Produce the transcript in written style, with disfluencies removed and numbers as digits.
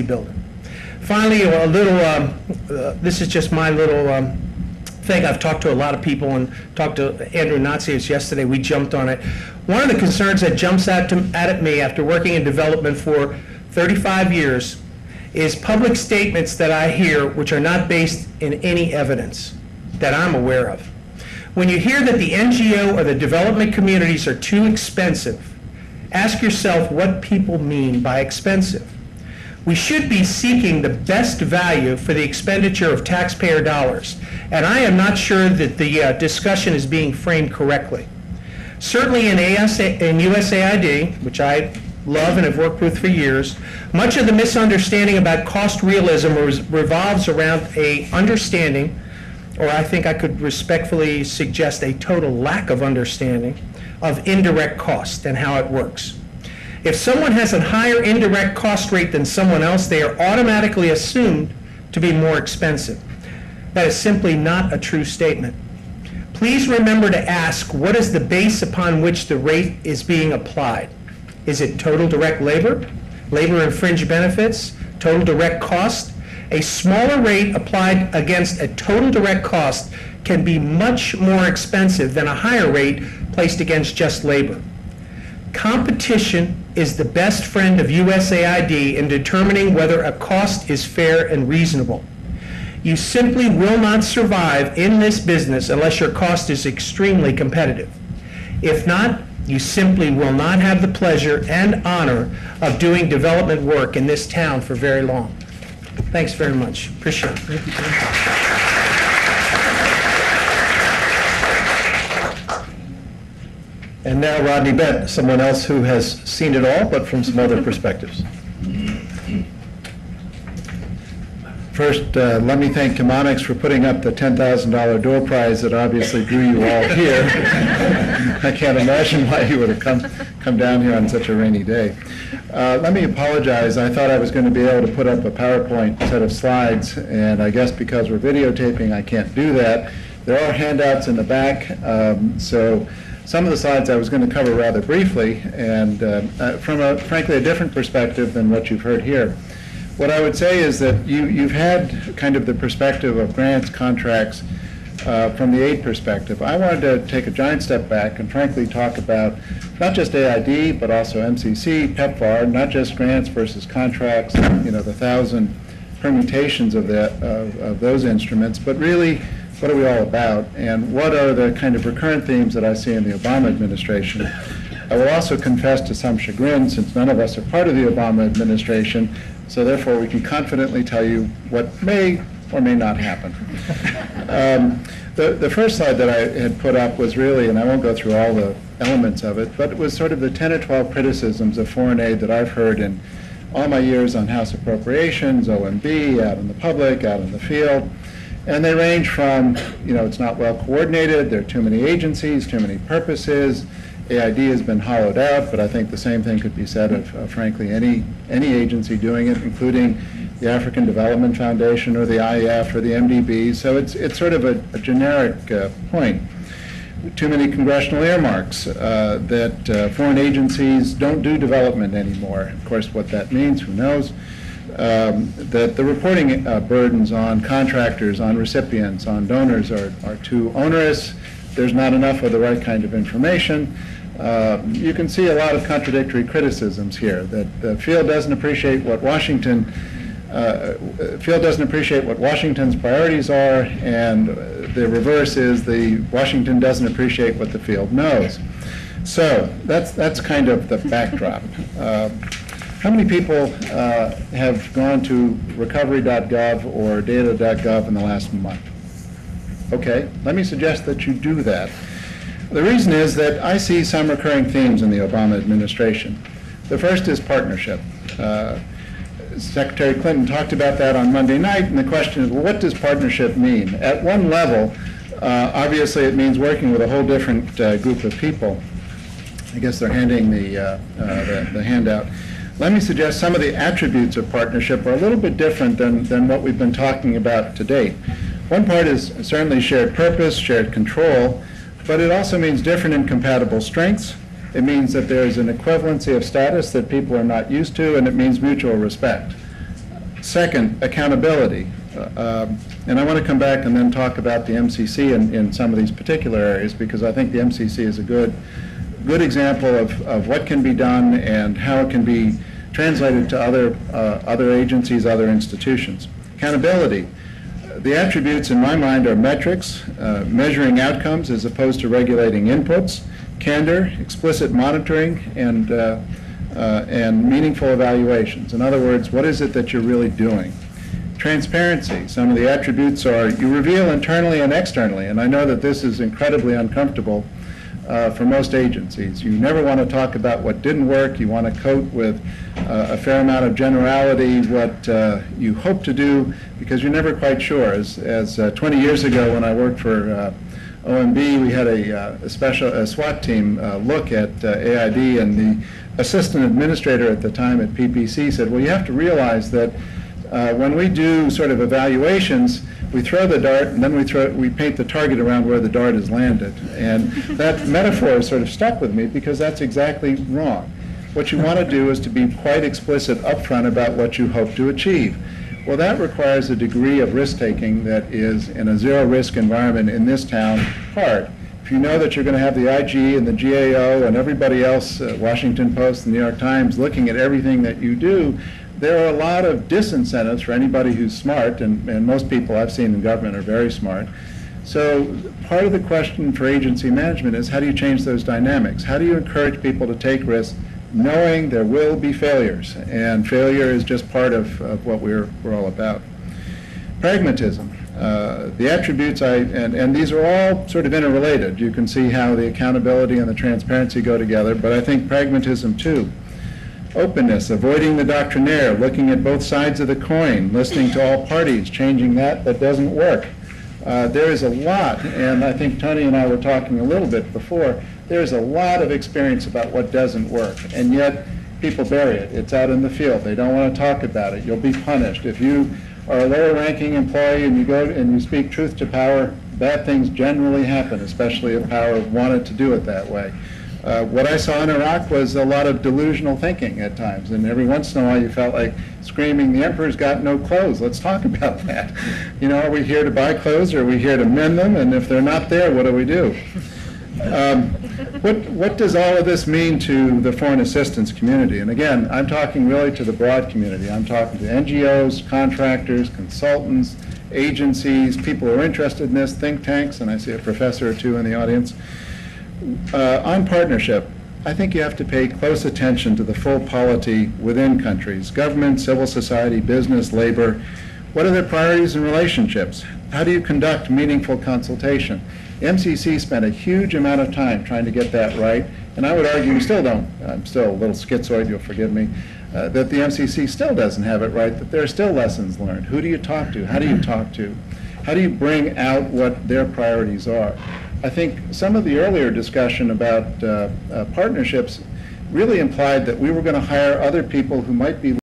building. Finally, a little, this is just my little thing. I've talked to a lot of people and talked to Andrew Natsios yesterday. We jumped on it. One of the concerns that jumps out at me after working in development for 35 years is public statements that I hear which are not based in any evidence that I'm aware of. When you hear that the NGO or the development communities are too expensive, ask yourself what people mean by expensive. We should be seeking the best value for the expenditure of taxpayer dollars, and I am not sure that the discussion is being framed correctly. Certainly in USAID, which I love and have worked with for years, much of the misunderstanding about cost realism revolves around an understanding, or I think I could respectfully suggest a total lack of understanding, of indirect cost and how it works. If someone has a higher indirect cost rate than someone else, they are automatically assumed to be more expensive. That is simply not a true statement. Please remember to ask, what is the base upon which the rate is being applied? Is it total direct labor, labor and fringe benefits, total direct cost? A smaller rate applied against a total direct cost can be much more expensive than a higher rate placed against just labor. Competition is the best friend of USAID in determining whether a cost is fair and reasonable. You simply will not survive in this business unless your cost is extremely competitive. If not, you simply will not have the pleasure and honor of doing development work in this town for very long. Thanks very much. Appreciate it. Thank you. And now Rodney Bent, someone else who has seen it all, but from some other perspectives. First, let me thank Chemonics for putting up the $10,000 door prize that obviously drew you all here. I can't imagine why you would have come down here on such a rainy day. Let me apologize. I thought I was going to be able to put up a PowerPoint set of slides, and I guess because we're videotaping, I can't do that. There are handouts in the back, so some of the slides I was going to cover rather briefly, and from frankly a different perspective than what you've heard here. What I would say is that you've had kind of the perspective of grants, contracts, from the aid perspective. I wanted to take a giant step back and frankly talk about not just AID, but also MCC, PEPFAR, not just grants versus contracts, you know, the 1,000 permutations of those instruments, but really what are we all about, and what are the kind of recurrent themes that I see in the Obama administration. I will also confess to some chagrin, since none of us are part of the Obama administration, so therefore we can confidently tell you what may or may not happen. The first slide that I had put up was really, and I won't go through all the elements of it, but it was sort of the 10 or 12 criticisms of foreign aid that I've heard in all my years on House Appropriations, OMB, out in the public, out in the field. And they range from, you know, it's not well coordinated, there are too many agencies, too many purposes, AID has been hollowed out, but I think the same thing could be said of frankly, any agency doing it, including the African Development Foundation or the IEF or the MDB. So it's sort of a generic point. Too many congressional earmarks, that foreign agencies don't do development anymore. Of course, what that means, who knows? That the reporting burdens on contractors, on recipients, on donors are too onerous. There's not enough of the right kind of information. You can see a lot of contradictory criticisms here, that the field doesn't appreciate what Washington's priorities are, and the reverse is the Washington doesn't appreciate what the field knows. So that's kind of the backdrop. How many people have gone to recovery.gov or data.gov in the last month? Okay, let me suggest that you do that. The reason is that I see some recurring themes in the Obama administration. The first is partnership. Secretary Clinton talked about that on Monday night, and the question is, well, what does partnership mean? At one level, obviously it means working with a whole different group of people. I guess they're handing the handout. Let me suggest some of the attributes of partnership are a little bit different than what we've been talking about to date. One part is certainly shared purpose, shared control, but it also means different and compatible strengths. It means that there is an equivalency of status that people are not used to, and it means mutual respect. Second, accountability. And I want to come back and then talk about the MCC in some of these particular areas, because I think the MCC is a good example of what can be done and how it can be translated to other agencies, other institutions. Accountability. The attributes in my mind are metrics, measuring outcomes as opposed to regulating inputs, candor, explicit monitoring, and meaningful evaluations. In other words, what is it that you're really doing? Transparency. Some of the attributes are you reveal internally and externally, and I know that this is incredibly uncomfortable for most agencies. You never want to talk about what didn't work. You want to coat with a fair amount of generality what you hope to do, because you're never quite sure. As 20 years ago when I worked for OMB, we had a SWAT team look at AID, and the assistant administrator at the time at PPC said, well, you have to realize that when we do sort of evaluations, we throw the dart and then we paint the target around where the dart has landed. And that metaphor sort of stuck with me, because that's exactly wrong. What you want to do is to be quite explicit upfront about what you hope to achieve. Well, that requires a degree of risk-taking that is, in a zero-risk environment in this town, hard. If you know that you're going to have the IG and the GAO and everybody else, Washington Post and New York Times, looking at everything that you do, there are a lot of disincentives for anybody who's smart, and most people I've seen in government are very smart. So part of the question for agency management is, how do you change those dynamics? How do you encourage people to take risks, knowing there will be failures? And failure is just part of what we're all about. Pragmatism. The attributes, and these are all sort of interrelated. You can see how the accountability and the transparency go together, but I think pragmatism too. Openness, avoiding the doctrinaire, looking at both sides of the coin, listening to all parties, changing that doesn't work. There is a lot, and I think Tony and I were talking a little bit before, there's a lot of experience about what doesn't work, and yet people bury it. It's out in the field. They don't want to talk about it. You'll be punished. If you are a lower-ranking employee and you go and you speak truth to power, bad things generally happen, especially if power wanted to do it that way. What I saw in Iraq was a lot of delusional thinking at times, and every once in a while you felt like screaming, the emperor's got no clothes. Let's talk about that. You know, are we here to buy clothes, or are we here to mend them? And if they're not there, what do we do? What does all of this mean to the foreign assistance community? And again, I'm talking really to the broad community. I'm talking to NGOs, contractors, consultants, agencies, people who are interested in this, think tanks, and I see a professor or two in the audience. On partnership, I think you have to pay close attention to the full polity within countries, government, civil society, business, labor. What are their priorities and relationships? How do you conduct meaningful consultation? The MCC spent a huge amount of time trying to get that right, and I would argue we still don't. I'm still a little schizoid, you'll forgive me, that the MCC still doesn't have it right, that there are still lessons learned. Who do you talk to? How do you talk to? How do you bring out what their priorities are? I think some of the earlier discussion about partnerships really implied that we were going to hire other people who might be